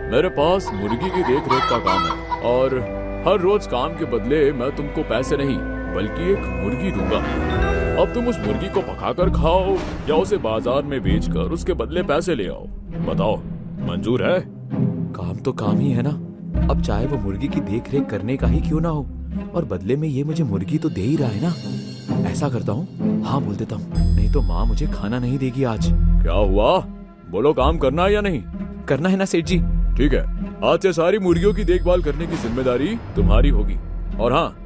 मेरे पास मुर्गी की देख रेख का काम है और हर रोज काम के बदले मैं तुमको पैसे नहीं बल्कि एक मुर्गी दूंगा। अब तुम उस मुर्गी को पकाकर खाओ या उसे बाजार में बेचकर उसके बदले पैसे ले आओ। बताओ, मंजूर है? काम तो काम ही है ना। अब चाहे वो मुर्गी की देख रेख करने का ही क्यों ना हो, और बदले में ये मुझे मुर्गी तो दे ही रहा है ना। ऐसा करता हूँ, हाँ बोल देता हूँ, नहीं तो माँ मुझे खाना नहीं देगी आज। क्या हुआ? बोलो, काम करना है या नहीं? करना है ना सेठ जी। ठीक है, आज से सारी मुर्गियों की देखभाल करने की जिम्मेदारी तुम्हारी होगी। और हाँ,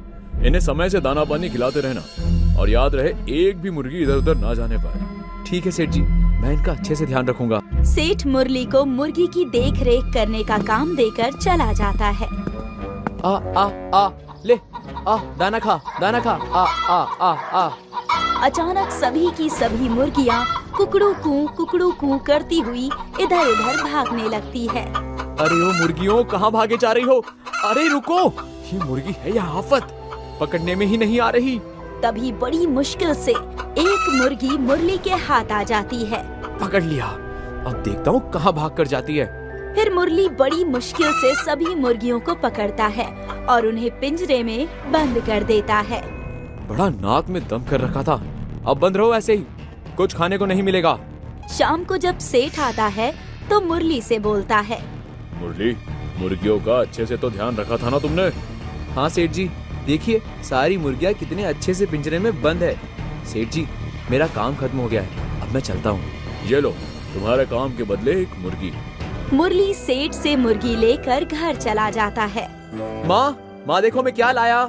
इन्हें समय से दाना पानी खिलाते रहना, और याद रहे एक भी मुर्गी इधर उधर ना जाने पाए। ठीक है सेठ जी, मैं इनका अच्छे से ध्यान रखूंगा। सेठ मुरली को मुर्गी की देख रेख करने का काम देकर चला जाता है। आ आ आ ले, दाना खा, दाना खा, आ आ आ आ। अचानक सभी की सभी मुर्गियाँ कुकड़ू कू करती हुई इधर उधर भागने लगती है। अरे ओ मुर्गियों, कहाँ भागे जा रही हो? अरे रुको, ये मुर्गी है या आफत, पकड़ने में ही नहीं आ रही। तभी बड़ी मुश्किल से एक मुर्गी मुरली के हाथ आ जाती है। पकड़ लिया। अब देखता हूँ कहाँ भाग कर जाती है। फिर मुरली बड़ी मुश्किल से सभी मुर्गियों को पकड़ता है और उन्हें पिंजरे में बंद कर देता है। बड़ा नाक में दम कर रखा था, अब बंद रहो ऐसे ही, कुछ खाने को नहीं मिलेगा। शाम को जब सेठ आता है तो मुरली से बोलता है, मुरली, मुर्गियों का अच्छे से तो ध्यान रखा था ना तुमने? हाँ सेठ जी, देखिए सारी मुर्गियाँ कितने अच्छे से पिंजरे में बंद है। सेठ जी, मेरा काम खत्म हो गया है, अब मैं चलता हूँ। ये लो, तुम्हारे काम के बदले एक मुर्गी। मुरली सेठ से मुर्गी लेकर घर चला जाता है। माँ देखो मैं क्या लाया।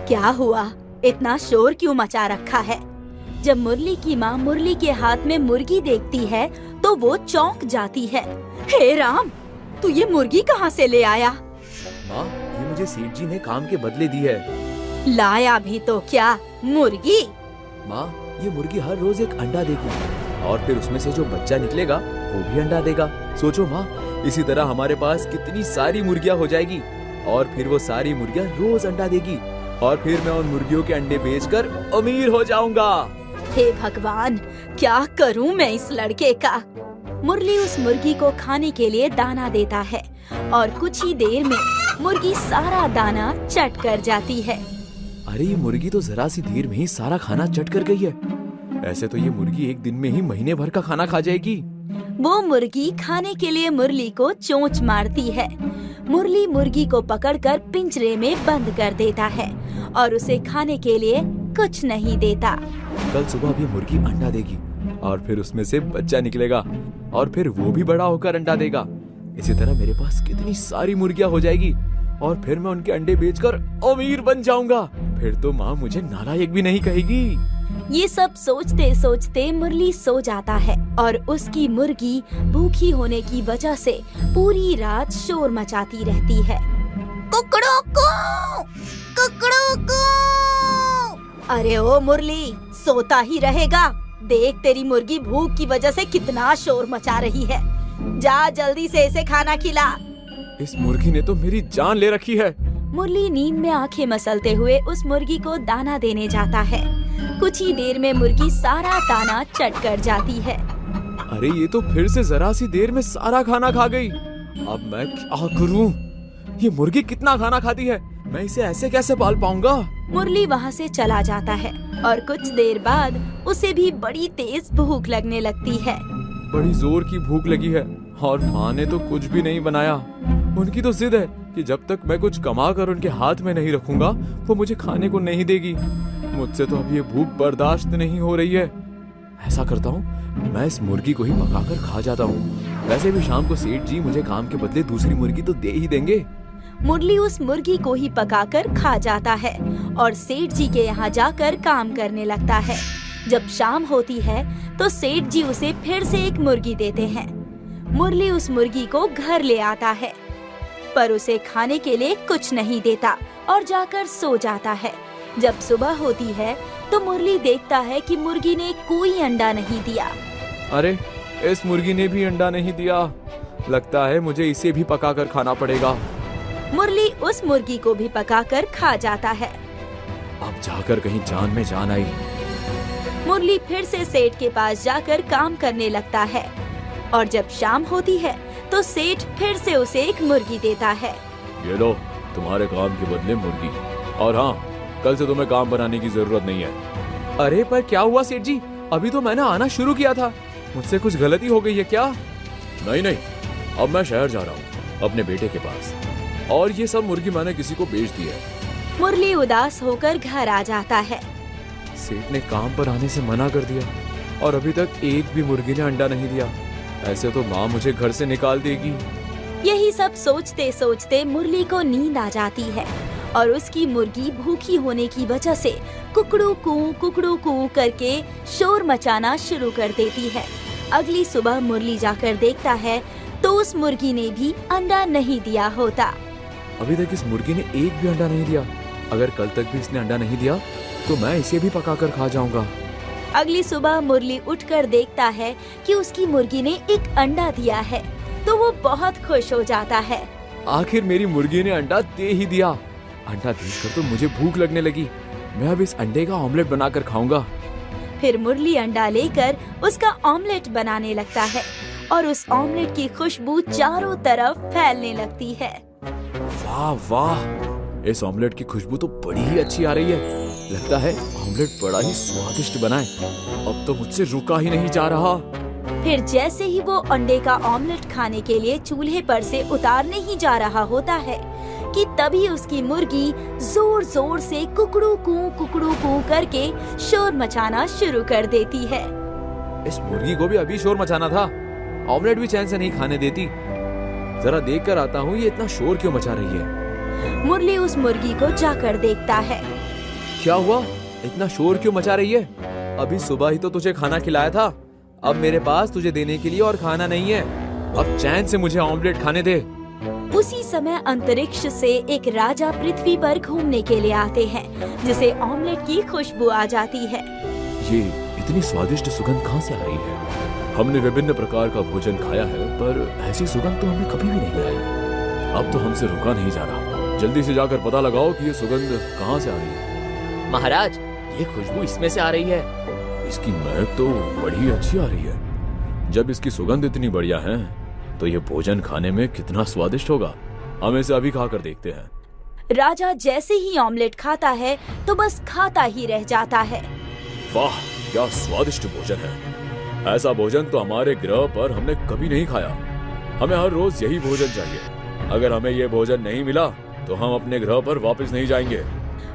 क्या हुआ? इतना शोर क्यों मचा रखा है? जब मुरली की माँ मुरली के हाथ में मुर्गी देखती है तो वो चौंक जाती है। हे राम, तू ये मुर्गी कहाँ से ले आया? माँ, ये मुझे सेठ जी ने काम के बदले दी है। लाया भी तो क्या, मुर्गी? माँ, ये मुर्गी हर रोज एक अंडा देगी और फिर उसमें से जो बच्चा निकलेगा वो भी अंडा देगा। सोचो माँ, इसी तरह हमारे पास कितनी सारी मुर्गियाँ हो जाएगी और फिर वो सारी मुर्गियाँ रोज अंडा देगी और फिर मैं उन मुर्गियों के अंडे बेचकर अमीर हो जाऊंगा। हे भगवान, क्या करूं मैं इस लड़के का? मुरली उस मुर्गी को खाने के लिए दाना देता है और कुछ ही देर में मुर्गी सारा दाना चट कर जाती है। अरे ये मुर्गी तो जरा सी देर में ही सारा खाना चट कर गई है। ऐसे तो ये मुर्गी एक दिन में ही महीने भर का खाना खा जाएगी। वो मुर्गी खाने के लिए मुरली को चोंच मारती है। मुरली मुर्गी को पकड़कर पिंजरे में बंद कर देता है और उसे खाने के लिए कुछ नहीं देता। कल सुबह भी मुर्गी अंडा देगी और फिर उसमें से बच्चा निकलेगा और फिर वो भी बड़ा होकर अंडा देगा। इसी तरह मेरे पास कितनी सारी मुर्गियाँ हो जाएगी और फिर मैं उनके अंडे बेचकर अमीर बन जाऊंगा। फिर तो माँ मुझे नालायक भी नहीं कहेगी। ये सब सोचते सोचते मुरली सो जाता है और उसकी मुर्गी भूखी होने की वजह से पूरी रात शोर मचाती रहती है। कुकड़ू कू, कुकड़ू कू। अरे ओ मुरली, सोता ही रहेगा? देख तेरी मुर्गी भूख की वजह से कितना शोर मचा रही है। जा जल्दी से इसे खाना खिला। इस मुर्गी ने तो मेरी जान ले रखी है। मुरली नींद में आंखें मसलते हुए उस मुर्गी को दाना देने जाता है। कुछ ही देर में मुर्गी सारा दाना चट कर जाती है। अरे ये तो फिर से जरा सी देर में सारा खाना खा गई। अब मैं क्या करूं? ये मुर्गी कितना खाना खाती है, मैं इसे ऐसे कैसे पाल पाऊंगा? मुरली वहाँ से चला जाता है और कुछ देर बाद उसे भी बड़ी तेज भूख लगने लगती है। बड़ी जोर की भूख लगी है और माँ ने तो कुछ भी नहीं बनाया। उनकी तो जिद है कि जब तक मैं कुछ कमा कर उनके हाथ में नहीं रखूंगा वो मुझे खाने को नहीं देगी। मुझसे तो अब ये भूख बर्दाश्त नहीं हो रही है। ऐसा करता हूँ, मैं इस मुर्गी को ही पकाकर खा जाता हूँ। वैसे भी शाम को सेठ जी मुझे काम के बदले दूसरी मुर्गी तो दे ही देंगे। मुरली उस मुर्गी को ही पकाकर खा जाता है और सेठ जी के यहाँ जाकर काम करने लगता है। जब शाम होती है तो सेठ जी उसे फिर से एक मुर्गी देते हैं। मुरली उस मुर्गी को घर ले आता है पर उसे खाने के लिए कुछ नहीं देता और जाकर सो जाता है। जब सुबह होती है तो मुरली देखता है कि मुर्गी ने कोई अंडा नहीं दिया। अरे इस मुर्गी ने भी अंडा नहीं दिया, लगता है मुझे इसे भी पकाकर खाना पड़ेगा। मुरली उस मुर्गी को भी पकाकर खा जाता है। अब जाकर कहीं जान में जान आई। मुरली फिर से सेठ के पास जाकर काम करने लगता है और जब शाम होती है तो सेठ फिर से उसे एक मुर्गी देता है। ये लो तुम्हारे काम के बदले मुर्गी, और हाँ, कल से तुम्हें काम बनाने की जरूरत नहीं है। अरे पर क्या हुआ सेठ जी, अभी तो मैंने आना शुरू किया था, मुझसे कुछ गलती हो गई है क्या? नहीं, अब मैं शहर जा रहा हूँ अपने बेटे के पास, और ये सब मुर्गी मैंने किसी को बेच दी है। मुरली उदास होकर घर आ जाता है। सेठ ने काम पर आने से मना कर दिया और अभी तक एक भी मुर्गी ने अंडा नहीं दिया। ऐसे तो माँ मुझे घर से निकाल देगी। यही सब सोचते सोचते मुरली को नींद आ जाती है और उसकी मुर्गी भूखी होने की वजह से कुकड़ू कू करके शोर मचाना शुरू कर देती है। अगली सुबह मुरली जाकर देखता है तो उस मुर्गी ने भी अंडा नहीं दिया होता। अभी तक इस मुर्गी ने एक भी अंडा नहीं दिया। अगर कल तक भी इसने अंडा नहीं दिया तो मैं इसे भी पकाकर खा जाऊंगा। अगली सुबह मुरली उठकर देखता है कि उसकी मुर्गी ने एक अंडा दिया है, तो वो बहुत खुश हो जाता है। आखिर मेरी मुर्गी ने अंडा दे ही दिया। अंडा देखकर तो मुझे भूख लगने लगी। मैं अब इस अंडे का ऑमलेट बनाकर खाऊंगा। फिर मुरली अंडा लेकर उसका ऑमलेट बनाने लगता है और उस ऑमलेट की खुशबू चारों तरफ फैलने लगती है। वाह वाह, इस ऑमलेट की खुशबू तो बड़ी ही अच्छी आ रही है। लगता है ऑमलेट बड़ा ही स्वादिष्ट बना है। अब तो मुझसे रुका ही नहीं जा रहा। फिर जैसे ही वो अंडे का ऑमलेट खाने के लिए चूल्हे पर से उतारने ही जा रहा होता है कि तभी उसकी मुर्गी जोर जोर से कुकड़ू कू करके शोर मचाना शुरू कर देती है। इस मुर्गी को भी अभी शोर मचाना था। ऑमलेट भी चैन से नहीं खाने देती। जरा देख कर आता हूँ ये इतना शोर क्यों मचा रही है। मुरली उस मुर्गी को जाकर देखता है। क्या हुआ, इतना शोर क्यों मचा रही है? अभी सुबह ही तो तुझे खाना खिलाया था। अब मेरे पास तुझे देने के लिए और खाना नहीं है। अब चैन से मुझे ऑमलेट खाने दे। उसी समय अंतरिक्ष से एक राजा पृथ्वी पर घूमने के लिए आते हैं, जिसे ऑमलेट की खुशबू आ जाती है। ये इतनी स्वादिष्ट सुगंध कहाँ से आ रही है? हमने विभिन्न प्रकार का भोजन खाया है, पर ऐसी सुगंध तो हमें कभी भी नहीं आई। अब तो हमसे रुका नहीं जा रहा। जल्दी से जाकर पता लगाओ कि ये सुगंध कहाँ से आ रही है। महाराज, ये खुशबू इसमें से आ रही है। इसकी महक तो बड़ी अच्छी आ रही है। जब इसकी सुगंध इतनी बढ़िया है तो ये भोजन खाने में कितना स्वादिष्ट होगा। हम इसे अभी खाकर देखते हैं। राजा जैसे ही ऑमलेट खाता है तो बस खाता ही रह जाता है। वाह, क्या स्वादिष्ट भोजन है। ऐसा भोजन तो हमारे ग्रह पर हमने कभी नहीं खाया। हमें हर रोज यही भोजन चाहिए। अगर हमें ये भोजन नहीं मिला तो हम अपने ग्रह पर वापस नहीं जाएंगे।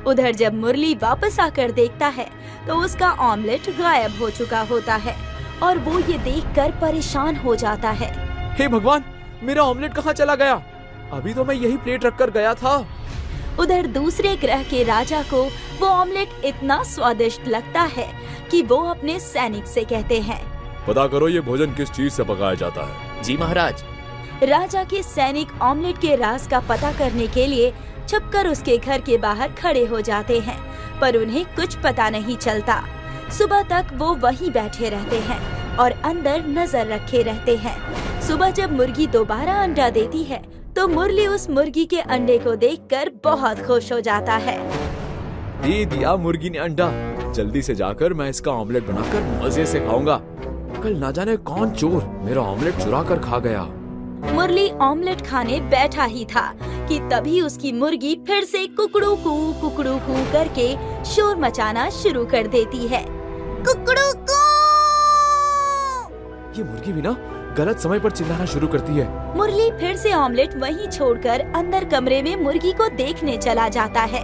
उधर जब मुरली वापस आकर देखता है तो उसका ऑमलेट गायब हो चुका होता है और वो ये देखकर परेशान हो जाता है। हे भगवान, मेरा ऑमलेट कहाँ चला गया? अभी तो मैं यही प्लेट रखकर गया था। उधर दूसरे ग्रह के राजा को वो ऑमलेट इतना स्वादिष्ट लगता है कि वो अपने सैनिक से कहते हैं, पता करो ये भोजन किस चीज से पकाया जाता है। जी महाराज। राजा के सैनिक ऑमलेट के राज का पता करने के लिए छुपकर उसके घर के बाहर खड़े हो जाते हैं, पर उन्हें कुछ पता नहीं चलता। सुबह तक वो वहीं बैठे रहते हैं और अंदर नजर रखे रहते हैं। सुबह जब मुर्गी दोबारा अंडा देती है तो मुरली उस मुर्गी के अंडे को देखकर बहुत खुश हो जाता है। दे दिया मुर्गी ने अंडा। जल्दी से जाकर मैं इसका ऑमलेट बनाकर मजे से खाऊंगा। कल ना जाने कौन चोर मेरा ऑमलेट चुरा कर खा गया। मुरली ऑमलेट खाने बैठा ही था कि तभी उसकी मुर्गी फिर से कुकड़ू कू करके शोर मचाना शुरू कर देती है। कुकड़ू कू! ये मुर्गी भी ना गलत समय पर चिल्लाना शुरू करती है। मुरली फिर से ऑमलेट वहीं छोड़कर अंदर कमरे में मुर्गी को देखने चला जाता है।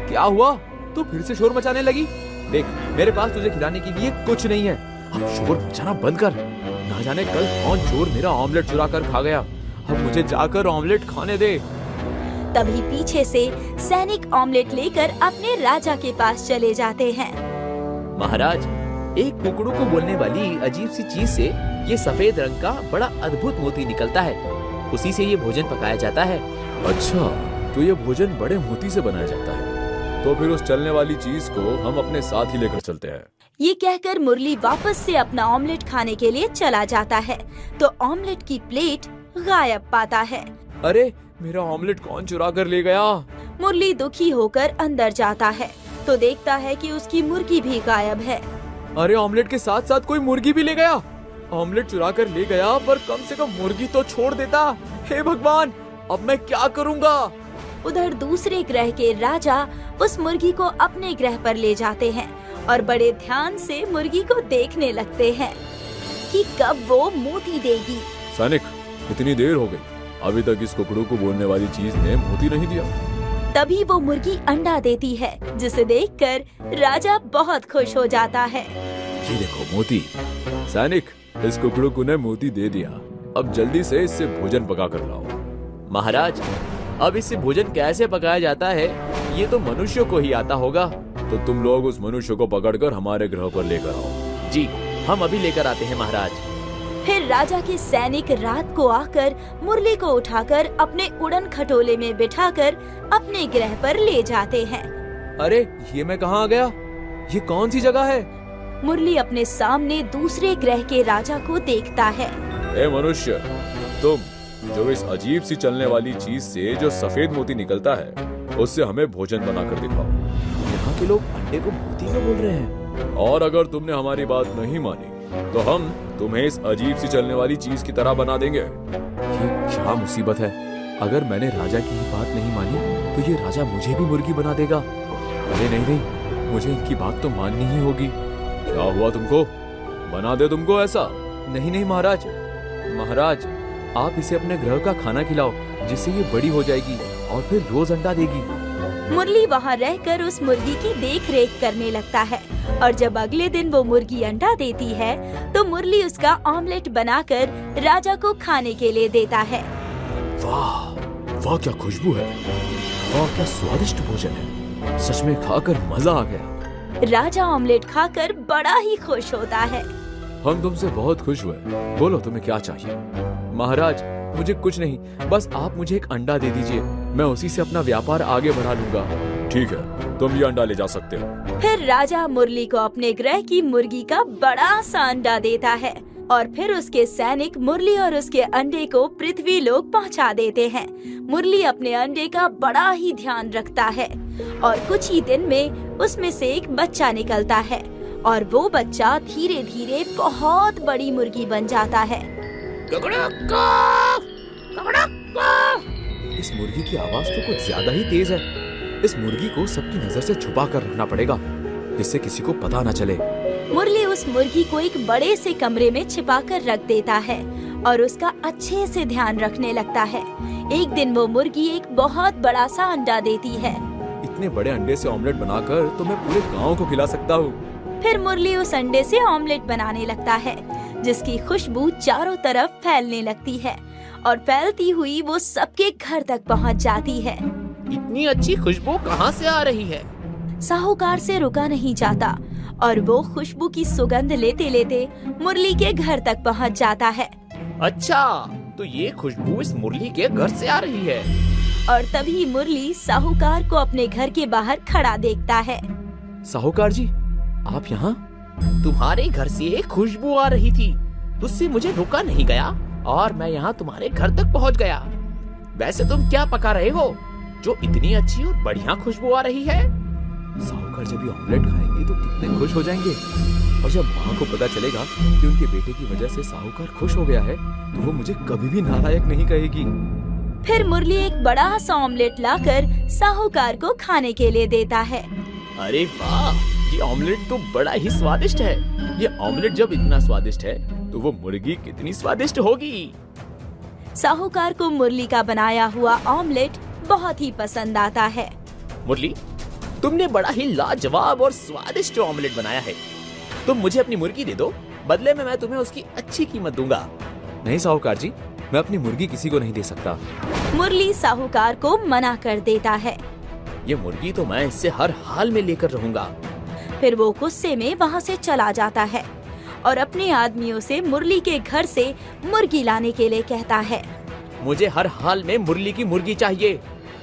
क्या हुआ? तू फिर से शोर मचाने लगी? देख, मेरे पास तुझे खिलाने के लिए कुछ नहीं है। अब शोर मचाना बंद कर। ना जाने कल कौन चोर मेरा ऑमलेट चुरा कर खा गया। अब मुझे जाकर ऑमलेट खाने दे। तभी पीछे से सैनिक ऑमलेट लेकर अपने राजा के पास चले जाते हैं। महाराज, एक कुकड़ू को बोलने वाली अजीब सी चीज से ये सफेद रंग का बड़ा अद्भुत मोती निकलता है। उसी से ये भोजन पकाया जाता है। अच्छा, तो ये भोजन बड़े मोती से बनाया जाता है। तो फिर उस चलने वाली चीज को हम अपने साथ ही लेकर चलते हैं। ये कहकर मुरली वापस से अपना ऑमलेट खाने के लिए चला जाता है तो ऑमलेट की प्लेट गायब पाता है। अरे, मेरा ऑमलेट कौन चुरा कर ले गया? मुरली दुखी होकर अंदर जाता है तो देखता है कि उसकी मुर्गी भी गायब है। अरे, ऑमलेट के साथ साथ कोई मुर्गी भी ले गया। ऑमलेट चुरा कर ले गया, पर कम से कम मुर्गी तो छोड़ देता। हे भगवान, अब मैं क्या करूँगा? उधर दूसरे ग्रह के राजा उस मुर्गी को अपने ग्रह पर ले जाते हैं और बड़े ध्यान से मुर्गी को देखने लगते हैं कि कब वो मोती देगी। सैनिक, इतनी देर हो गई, अभी तक इस कुकड़ू को बोलने वाली चीज ने मोती नहीं दिया। तभी वो मुर्गी अंडा देती है, जिसे देखकर राजा बहुत खुश हो जाता है। ये देखो मोती। सैनिक, इस कुकड़ू ने मोती दे दिया। अब जल्दी से इससे भोजन पका कर लाओ। महाराज, अब इससे भोजन कैसे पकाया जाता है, ये तो मनुष्यों को ही आता होगा। तो तुम लोग उस मनुष्य को पकड़कर हमारे ग्रह पर लेकर आओ। जी, हम अभी लेकर आते हैं महाराज। फिर राजा के सैनिक रात को आकर मुरली को उठाकर अपने उड़न खटोले में बिठाकर अपने ग्रह पर ले जाते हैं। अरे ये मैं कहाँ आ गया? ये कौन सी जगह है? मुरली अपने सामने दूसरे ग्रह के राजा को देखता है। ए मनुष्य, तुम जो इस अजीब सी चलने वाली चीज से जो सफेद मोती निकलता है, उससे हमें भोजन बना कर दिखाओ। यहाँ के लोग अंडे को मोती क्यों बोल रहे हैं? और अगर तुमने हमारी बात नहीं मानी तो हम तुम्हें इस अजीब सी चलने वाली चीज की तरह बना देंगे। ये क्या मुसीबत है? अगर मैंने राजा की ही बात नहीं मानी तो ये राजा मुझे भी मुर्गी बना देगा। अरे नहीं नहीं, मुझे इनकी बात तो माननी ही होगी। क्या हुआ तुमको? बना दे तुमको ऐसा? नहीं नहीं महाराज, महाराज आप इसे अपने ग्रह का खाना खिलाओ, जिससे ये बड़ी हो जाएगी और फिर रोज अंडा देगी। मुरली वहाँ रहकर उस मुर्गी की देख रेख करने लगता है और जब अगले दिन वो मुर्गी अंडा देती है तो मुरली उसका ऑमलेट बनाकर राजा को खाने के लिए देता है। वाह वाह, क्या खुशबू है! वाह क्या स्वादिष्ट भोजन है! सच में खाकर मजा आ गया। राजा ऑमलेट खाकर बड़ा ही खुश होता है। हम तुमसे बहुत खुश हुए। बोलो तुम्हें क्या चाहिए? महाराज, मुझे कुछ नहीं, बस आप मुझे एक अंडा दे दीजिए, मैं उसी से अपना व्यापार आगे बढ़ा लूंगा। ठीक है, तुम ये अंडा ले जा सकते हो। फिर राजा मुरली को अपने ग्रह की मुर्गी का बड़ा सा अंडा देता है और फिर उसके सैनिक मुरली और उसके अंडे को पृथ्वी लोक पहुंचा देते हैं। मुरली अपने अंडे का बड़ा ही ध्यान रखता है और कुछ ही दिन में उसमें से एक बच्चा निकलता है और वो बच्चा धीरे धीरे बहुत बड़ी मुर्गी बन जाता है। इस मुर्गी की आवाज तो कुछ ज्यादा ही तेज है। इस मुर्गी को सबकी नजर से छुपा कर रखना पड़ेगा, जिससे किसी को पता न चले। मुरली उस मुर्गी को एक बड़े से कमरे में छिपा कर रख देता है और उसका अच्छे से ध्यान रखने लगता है। एक दिन वो मुर्गी एक बहुत बड़ा सा अंडा देती है। इतने बड़े अंडे से ऑमलेट बनाकर तो मैं पूरे गांव को खिला सकता हूँ। फिर मुरली उस अंडे से ऑमलेट बनाने लगता है, जिसकी खुशबू चारों तरफ फैलने लगती है और फैलती हुई वो सबके घर तक पहुंच जाती है। इतनी अच्छी खुशबू कहाँ से आ रही है? साहूकार से रुका नहीं जाता और वो खुशबू की सुगंध लेते लेते मुरली के घर तक पहुंच जाता है। अच्छा, तो ये खुशबू इस मुरली के घर से आ रही है। और तभी मुरली साहूकार को अपने घर के बाहर खड़ा देखता है। साहूकार जी, आप यहाँ? तुम्हारे घर से एक खुशबू आ रही थी, उससे मुझे रुका नहीं गया और मैं यहाँ तुम्हारे घर तक पहुँच गया। वैसे तुम क्या पका रहे हो जो इतनी अच्छी और बढ़िया खुशबू आ रही है? साहूकार जब ये ऑमलेट खाएंगे तो कितने खुश हो जाएंगे, और जब माँ को पता चलेगा कि उनके बेटे की वजह से साहूकार खुश हो गया है तो वो मुझे कभी भी नालायक नहीं कहेगी। फिर मुरली एक बड़ा सा ऑमलेट लाकर साहूकार को खाने के लिए देता है। अरे वाह, ये ऑमलेट तो बड़ा ही स्वादिष्ट है। ये ऑमलेट जब इतना स्वादिष्ट है तो वो मुर्गी कितनी स्वादिष्ट होगी। साहूकार को मुरली का बनाया हुआ ऑमलेट बहुत ही पसंद आता है। मुरली, तुमने बड़ा ही लाजवाब और स्वादिष्ट ऑमलेट बनाया है। तुम मुझे अपनी मुर्गी दे दो, बदले में मैं तुम्हें उसकी अच्छी कीमत दूंगा। नहीं साहूकार जी, मैं अपनी मुर्गी किसी को नहीं दे सकता। मुरली साहूकार को मना कर देता है। ये मुर्गी तो मैं इससे हर हाल में लेकर रहूंगा। फिर वो गुस्से में वहाँ से चला जाता है और अपने आदमियों से मुरली के घर से मुर्गी लाने के लिए कहता है। मुझे हर हाल में मुरली की मुर्गी चाहिए।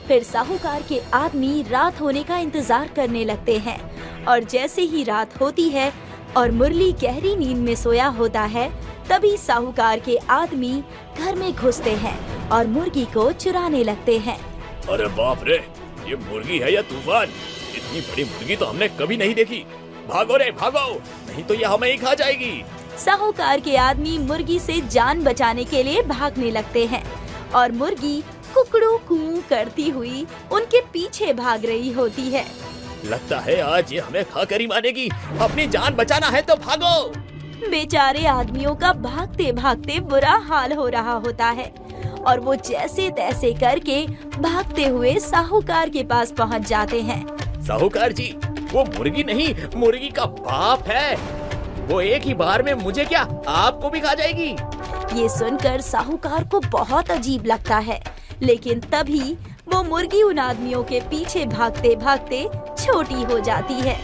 फिर साहूकार के आदमी रात होने का इंतजार करने लगते हैं और जैसे ही रात होती है और मुरली गहरी नींद में सोया होता है, तभी साहूकार के आदमी घर में घुसते हैं और मुर्गी को चुराने लगते हैं। अरे बाप रे, ये मुर्गी है या तूफान? इतनी बड़ी मुर्गी तो हमने कभी नहीं देखी। भागो रे भागो, नहीं तो ये हमें ही खा जाएगी। साहूकार के आदमी मुर्गी से जान बचाने के लिए भागने लगते हैं और मुर्गी कुकड़ू कू करती हुई उनके पीछे भाग रही होती है। लगता है आज ये हमें खाकर ही मानेगी। अपनी जान बचाना है तो भागो। बेचारे आदमियों का भागते भागते बुरा हाल हो रहा होता है और वो जैसे तैसे करके भागते हुए साहूकार के पास पहुंच जाते हैं। साहूकार जी, वो मुर्गी नहीं, मुर्गी का बाप है। वो एक ही बार में मुझे क्या, आपको भी खा जाएगी। ये सुनकर साहूकार को बहुत अजीब लगता है, लेकिन तभी वो मुर्गी उन आदमियों के पीछे भागते भागते छोटी हो जाती है।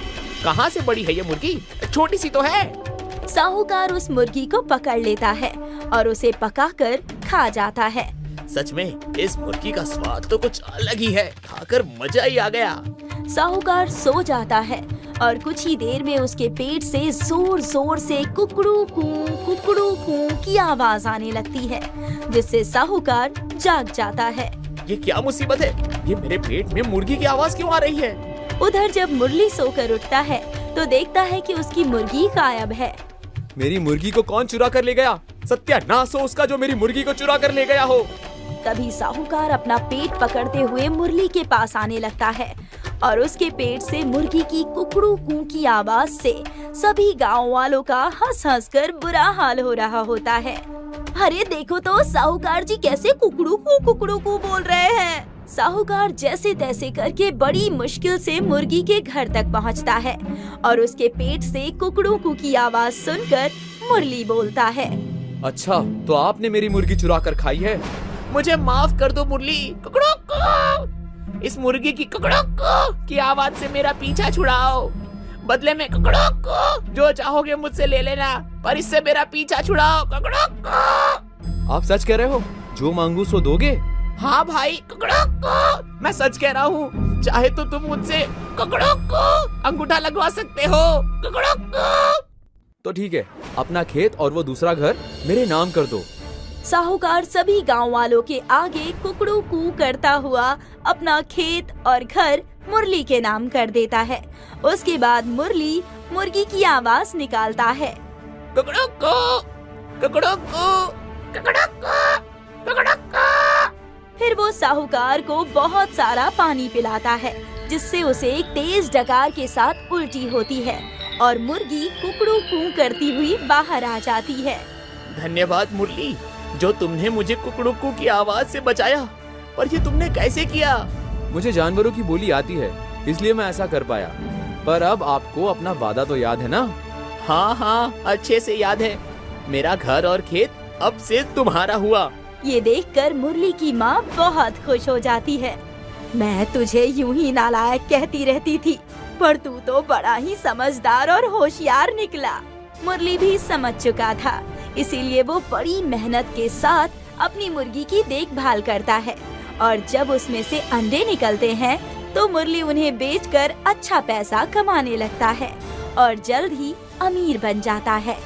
कहाँ से बड़ी है ये मुर्गी? छोटी सी तो है। साहूकार उस मुर्गी को पकड़ लेता है और उसे पकाकर खा जाता है। सच में इस मुर्गी का स्वाद तो कुछ अलग ही है, खाकर मजा ही आ गया। साहूकार सो जाता है और कुछ ही देर में उसके पेट से जोर जोर से कुकड़ू कू की आवाज आने लगती है, जिससे साहूकार जाग जाता है। ये क्या मुसीबत है? ये मेरे पेट में मुर्गी की आवाज क्यों आ रही है? उधर जब मुरली सोकर उठता है तो देखता है कि उसकी मुर्गी गायब है। मेरी मुर्गी को कौन चुरा कर ले गया? सत्यानाश हो उसका जो मेरी मुर्गी को चुरा कर ले गया हो। तभी साहूकार अपना पेट पकड़ते हुए मुरली के पास आने लगता है और उसके पेट से मुर्गी की कुकड़ू कू की आवाज से सभी गांव वालों का हंस हंस कर बुरा हाल हो रहा होता है। अरे देखो तो साहूकार जी कैसे कुकड़ू कू बोल रहे हैं। साहूकार जैसे तैसे करके बड़ी मुश्किल से मुर्गी के घर तक पहुंचता है और उसके पेट से कुकड़ू कू की आवाज सुनकर मुरली बोलता है। अच्छा, तो आपने मेरी मुर्गी चुरा कर खाई है? मुझे माफ कर दो मुरली। कुकड़ू, इस मुर्गी की कुकड़ू की आवाज से मेरा पीछा छुड़ाओ। बदले में कुकड़ू, जो चाहोगे मुझसे ले लेना, पर इससे मेरा पीछा छुड़ाओ। कुकड़ू। आप सच कह रहे हो? जो मांगू सो दोगे? हाँ भाई, कुकड़ू, मैं सच कह रहा हूँ। चाहे तो तुम मुझसे कुकड़ू अंगूठा लगवा सकते हो। कुकड़ू। तो ठीक है, अपना खेत और वो दूसरा घर मेरे नाम कर दो। साहूकार सभी गांव वालों के आगे कुकड़ू कू करता हुआ अपना खेत और घर मुरली के नाम कर देता है। उसके बाद मुरली मुर्गी की आवाज निकालता है। कुकड़ू को, कुकड़ू को, कुकड़ू को, कुकड़ू को। फिर वो साहूकार को बहुत सारा पानी पिलाता है, जिससे उसे एक तेज डकार के साथ उल्टी होती है और मुर्गी कुकड़ू कू करती हुई बाहर आ जाती है। धन्यवाद मुरली, जो तुमने मुझे कुकड़ू कू की आवाज से बचाया। पर ये तुमने कैसे किया? मुझे जानवरों की बोली आती है, इसलिए मैं ऐसा कर पाया। पर अब आपको अपना वादा तो याद है ना? हाँ हाँ, अच्छे से याद है। मेरा घर और खेत अब से तुम्हारा हुआ। ये देखकर मुरली की माँ बहुत खुश हो जाती है। मैं तुझे यूं ही नालायक कहती रहती थी, पर तू तो बड़ा ही समझदार और होशियार निकला। मुरली भी समझ चुका था, इसीलिए वो बड़ी मेहनत के साथ अपनी मुर्गी की देखभाल करता है और जब उसमें से अंडे निकलते हैं तो मुरली उन्हें बेचकर अच्छा पैसा कमाने लगता है और जल्द ही अमीर बन जाता है।